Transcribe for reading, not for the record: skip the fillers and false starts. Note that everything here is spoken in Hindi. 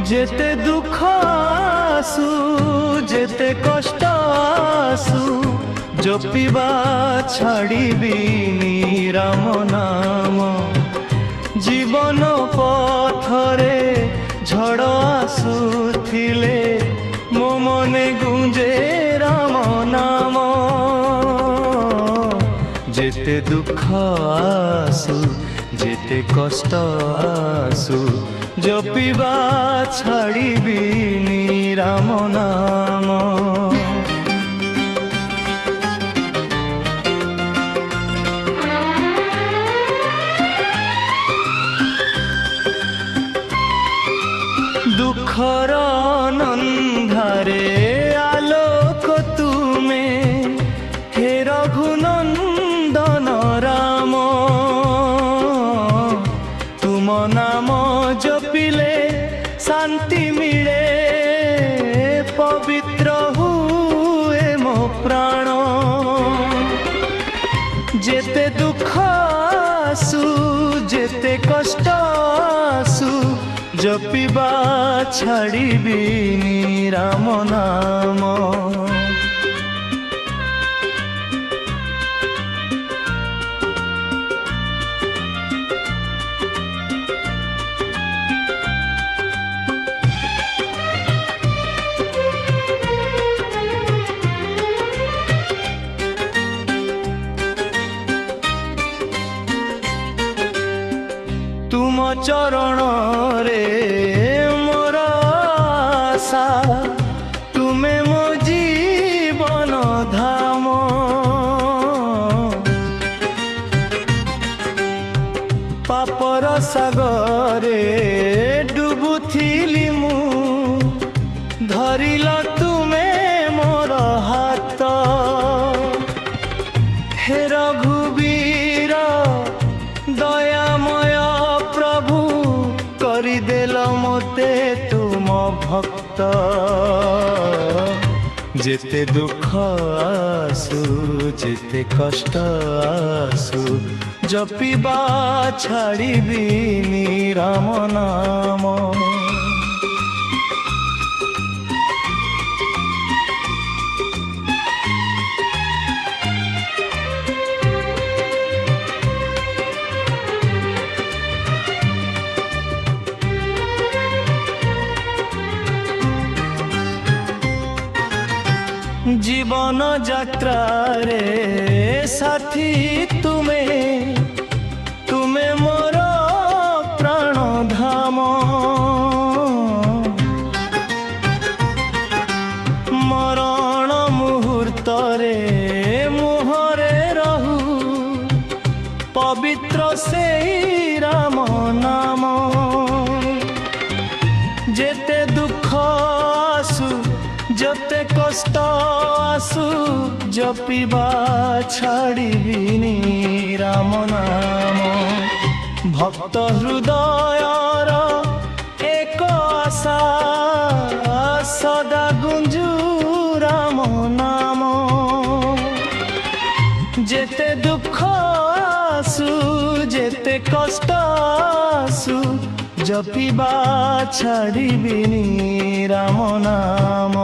जेते दुख आसु जेते कष्ट आसु जपिबा छाड़िबिनी राम नाम। जीवन पथरे झड़ आसुथिले मो मने गुंजे राम नाम। जेते दुख आसु जेते कष्ट आसु जपिबा छाड़िबिनी राम नाम। दुखर नंधारे आलोक तुमे हे रघुनंदन राम। तुम नाम जपिले शांति मिले पवित्र हुए मो प्राण। जेते दुख आसु जेते कष्ट आसु जपिबा छाड़िबिनी राम नाम। तुम चरण रे मोर आशा तुमे मो जीवन धाम। पापर सागरे डुबुथिली मु धरिल तुमे मोर हाथ। हे रघुवीर दयामय प्रभु करिदेल मोते तुम भक्त। जेते दुख आसु जेते कष्ट आसु जपिबा छाड़िबिनी राम नाम। जीवन यात्रा रे साथी तुमे तुमे मोर प्राण धाम। मरण मुहूर्त रे मुहरे रहू पवित्र से राम नाम। जेते दुख आसु जते कष्ट आसु जपिबा छाड़िबिनी राम नाम। भक्त हृदयर एक आशा सदा गुंजू राम नाम। जेते दुख आसु जेते कष्ट आसु जपिबा छाड़िबिनी राम नाम।